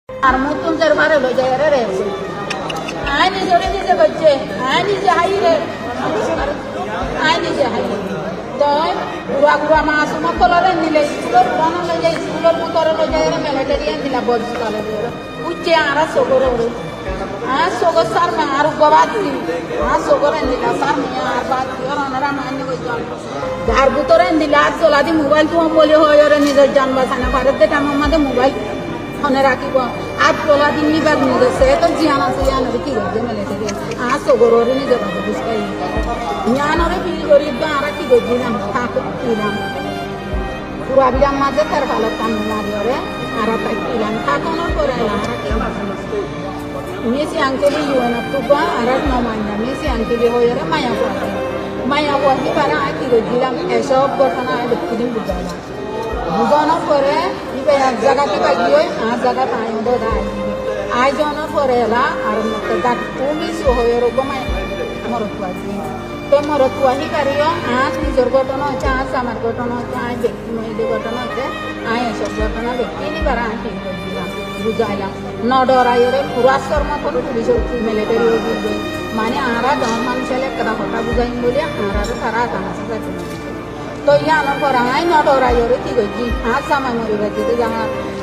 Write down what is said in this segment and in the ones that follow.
আর মতন দরবারে লই যায় রে আই নিজে করছে আই নিজে হাইরে আই নিজে হাইরে তো গুড়া মাসুম কলরে নিলে স্কুলের পুরানো লই যায় স্কুলের ভিতরে লই যায় মিলিটারি দিলা বজ কলে উচ্চে আর সগর আর সগর সার মে আর গবাদ দিন আর সগর দিলা সার মে আর বাদ দিও ওনারা মান কই জন যার ভিতরে দিলা চলা দি মোবাইল তো বলে হয় ওরে নিজের জান বাঁচানো পারে যেটা আমাদের মোবাইল ফোনে রাখিব আর তোলা দিন নিবার নিজে সে তো জিয়ান আছে ইয়ানোরে কি করবে মিলিটারি আর সগররে নিজে বাবা বুঝাই ইয়ানোরে বিল করি তো আর কি করবি না থাকো কিলাম পুরা বিরাম মাঝে তার ভালো কাম মারিওরে আর তাই কিলাম থাকানোর পরে আর কি মেসি আঙ্কেলি ইউনা তুবা আর নমাইনা মেসি আঙ্কেলি হয়ে মায়া কোয়াকি পারা কি করছিলাম এসব ঘটনা ব্যক্তিদিন বুঝাইলাম বুঝানোর পরে ইবে এক জায়গাতে পাইয়ে আর জায়গা পাই আই যাওয়ার পরে এলা আর ডাক তুমি হয়ে রোগ মরত পাইছি তো মরত পাহি পারিও আজ নিজের ঘটনা হচ্ছে আজ আমার ঘটনা হচ্ছে আই ব্যক্তি মহিলা ঘটনা হচ্ছে আই এসব ঘটনা ব্যক্তি নিবার আই ঠিক করছিলাম বুঝাইলাম নডরাইরে পুরাস্তর মতো পুলিশের মিলিটারি বুঝবে মানে আরা গাঁর মানুষের একটা কথা বুঝাইম বলে আর তারা গাছে যাচ্ছে তো ইয়ানোর পর আই নডরাইরে কি করছি আজ জামাই মরি বাজিতে জামা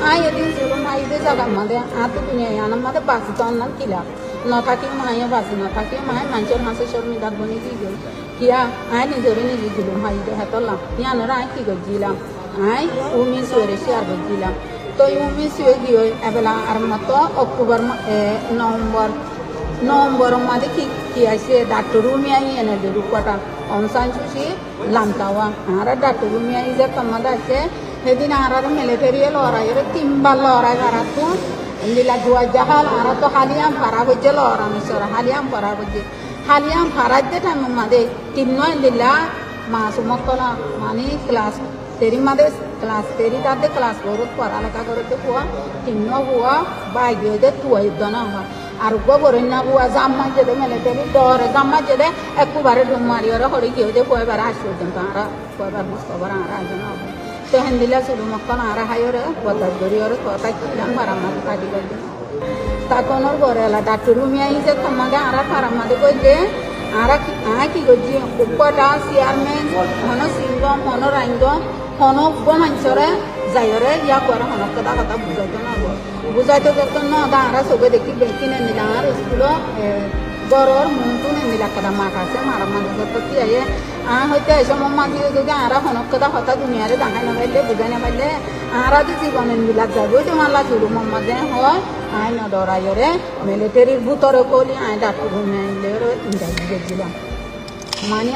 আই এদিন চলুন আইতে জায়গার মধ্যে আর তো দুনিয়া আনার মধ্যে বাঁচি তো অন্য কিলা নথাকি মায়ে বাঁচি নথাকি মায়ে মানুষের হাসে শর্মি ডাকবনি কি গেল কিয়া আই নিজরে নিজে দিলাম হাইতে হাতলাম ইয়ানোর আই কি করছিলাম আই উমি শুয়ে শেয়ার করছিলাম তো উমি শুয়ে গিয়ে এবেলা আর মতো অক্টোবর নভেম্বর মাঝে কি আছে ডাক্তার রুমি আই এনে দে রূপটা অনসান সুশি লামতাওয়া আর ডাক্তার রুমি আই যে তোমাদের আছে সেদিন আর মিলিটারি লড়াইয়ের তিনবার লড়াই করাতো দিলা জুয়া জাহাল আর তো হালিয়াম ফারা হচ্ছে লড়ামিশ্বর হালিয়াম ফারা হচ্ছে হালিয়াম ফারার যে টাইম মাঝে তিন নয় দিলা মাসুমকলা মানে ক্লাস তেরি মাঝে ক্লাস তেরি তাদের ক্লাস করত পড়ালেখা করতে পোয়া তিন হওয়া বাইক হয়ে তুই না হওয়া আর গোবরের না বুয়া জাম্মা যেতে মিলিটারি ডরে জাম্মা যেতে একবারে ডুম মারি ওরা হরে কি হয়ে কয়বার আসবে কিন্তু আর কয়বার বুঝতে পারে আর আসবে না তো হেন্দিলা শুরু মক্কন আর হাই ওরে বদাস করি ওরে কথা কিলাম বারামাতে কাটি করবে তখন ওর ঘরে এলা ডাক্তার রুমি আইছে তোমাকে আর ফারামাতে কইলে আর কি করছি উপটা চেয়ারম্যান হন সিংহ হন রাইঙ্গ হন মানুষরে যাইরে ইয়া করে হনক কথা বুঝাইতো না বুঝাইতে যখন না দাঁড়া সবে দেখি কিনে নিলাম আর স্কুল গরর মুখটো নিলা কথা মাঠ আছে মারা মানুষ কি আয়ে হয়তো এই সময় মাঝে যদি আর হনক কথা দুনিয়ারে দেখাই না পাইলে বুঝাই না পাইলে আর জীবনের বিলাক যাবে ওই তোমার চুরু মাঝে হয় আই নডরাইরে মিলিটারির ভিতরে কলি আই ডাক্তার ঘুমে আইলে ইন্টারভিউ দিয়েছিলাম মানে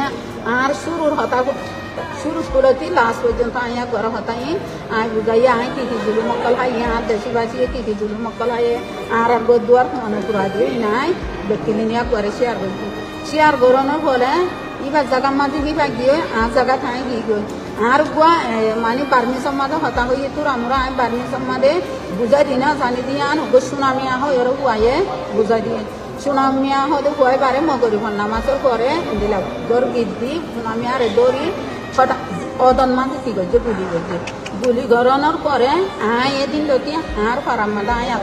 আর শুরুর হতা শুরু করতে লাস্ট পর্যন্ত আয়া করা হতাই আই বুঝাইয়া আই কি জুলু মক্কল হাই আর দেশবাসী কি জুলু মক্কল হাই আর গোদুয়ার মনে করা দিয়ে নাই ব্যক্তি নিয়ে করে শেয়ার করানোর ফলে এবার জায়গা মাঝে বিভাগ গিয়ে আর জায়গা ঠাই গিয়ে গই আর গুয়া মানে পারমিশন মাঝে হতা হয়ে তোর আমরা আই পারমিশন মাঝে বুঝাই দিই না জানি দিয়ে আন হবো সুনামি আহ এর হুয়ায়ে বুঝাই দিয়ে সুনামি আহ হুয়াই পারে মগরি নামাজের পরে দিলাম গর গীত দি সুনামি আর দৌড়ি ছটা অদন মাঝে কি করছে গুলি গড়ানোর পরে আই এদিন লোকে আর ফারাম মাঝে আই আর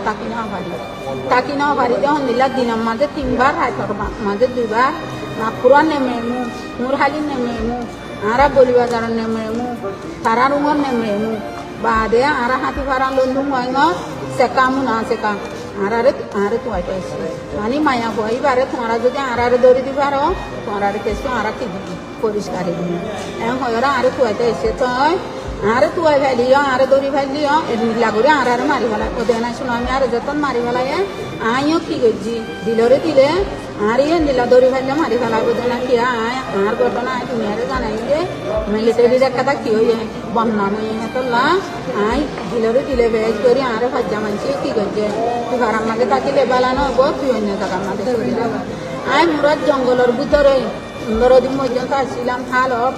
তাকি না পারি যখন দিলা দিনের মাঝে তিনবার হাইতর মাঝে দুইবার না পুরা নেমে মুর হালি নেমে আর গলি বাজার নেমে তারা রুমর নেমে বাদে আর হাতি ফারা লন্দু হয় সেকামু না সেকা আর তুয়াই পাইছে মানে মায়া বই বারে তোমরা যদি আর দৌড়ি দিবার তোমরা কেসো আর কি পরিষ্কার দিবি এম হয় আর তুয়াইতে এসে তই আর তুয়াই ফেলিও আর দৌড়ি ফেলিও এদিলা করে আর মারি ফেলা ওদের না শুনো আমি আর যতন মারি ফেলায় আইও কি করছি দিলরে দিলে আর ইয়ে দিলা দৌড়ি ফেললে মারি ফেলা ওদের না কি আয় আর ঘটনা আয় তুমি আরে জানাই যে মিলিটারির একটা কি হয়ে বন্যান হয়ে হেতলা আই দিলরে দিলে বেজ করি আর ফাজ্জা মানছি কি করছে তুই ভাড়ার মাঝে থাকিলে বেলানো হবো তুই অন্য জায়গার মাঝে ধরে যাবো আই মুরাদ জঙ্গলের ভিতরে 15 দিন পর্যন্ত আসছিলাম হালত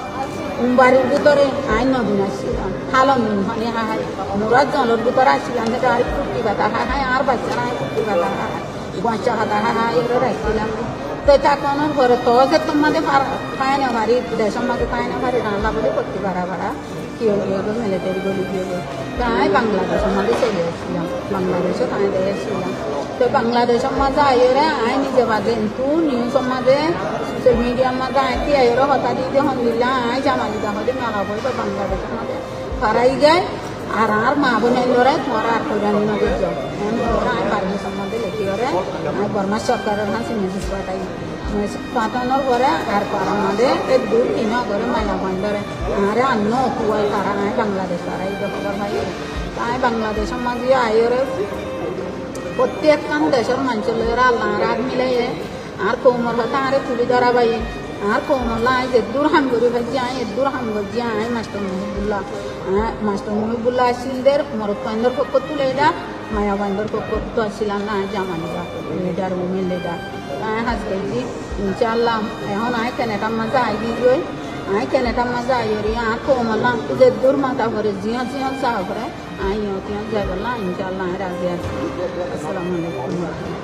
বাড়ির ভিতরে আই নদীন আসছিলাম হালন মানে হাহাই মুরাদ জলের ভিতরে আসছিলাম সেটা আর ফুটি বাতা হাহাই আর বাচ্চারা ফুটি বাতা হাহাই বাচ্চা হাতা হাহাই এগুলো রাখছিলাম তো তাকনের পরে তো যে তোমাদের পায় না ভারি দেশের মাঝে পায় না ভারি রান্না বলে করতে পারা কি হলো মিলিটারি গলি দিয়ে তাই বাংলাদেশের মাঝে চলে এসেছিলাম বাংলাদেশে তাই দিয়ে এসেছিলাম তো বাংলাদেশের মাঝে আইরে আই নিজে বাদে কিন্তু নিউজের মাঝে সোশ্যাল মিডিয়ার মাঝে আইতে আইরে হতা দিতে হন্দিল্লা আই জামালিদা হলে মেলা বই তো বাংলাদেশের মাঝে পারাই যায় আর মা বোনের লড়াই তোমার আর কল্যাণী নদীর যাও আই পারমিশন মধ্যে লেখি ওরে আই বর্মা সরকারের হাসি মেসেজ পাঠাই পাঠানোর পরে আর পাড়ার মধ্যে এই দূর কিনা করে মায়া বন্ধরে আরে অন্য তুয়াই তারা আই বাংলাদেশ তারা এই খবর ভাই আই বাংলাদেশের মাঝে আইরে প্রত্যেকখান দেশের মানুষের আল্লাহ রাত মিলে আর কোমল হতে আরে তুলি ধরা বাই আর কোমল আই দূর হাম করি ভাজি আই দূর হাম করছি আই মাস্টার মহিবুল্লাহ আসিলদের মরৎপাইন্দর পক্ষ তুলে এটা মায়া বান্দর পক্ষ তো আসছিলাম না আই জামানিরা লিডার উমেন লিডার আই হাজ গেছি ইনশাল্লাহ এখন আই কেনেটার মাঝে আই দিয়ে আই কেনেটার মাঝে আইরি আর কোমল যে দূর মাথা করে জিয়া চাহ করে আই তিয়া যাই বললাম ইনশাল্লাহ আই রাজি আছি আসসালামু আলাইকুম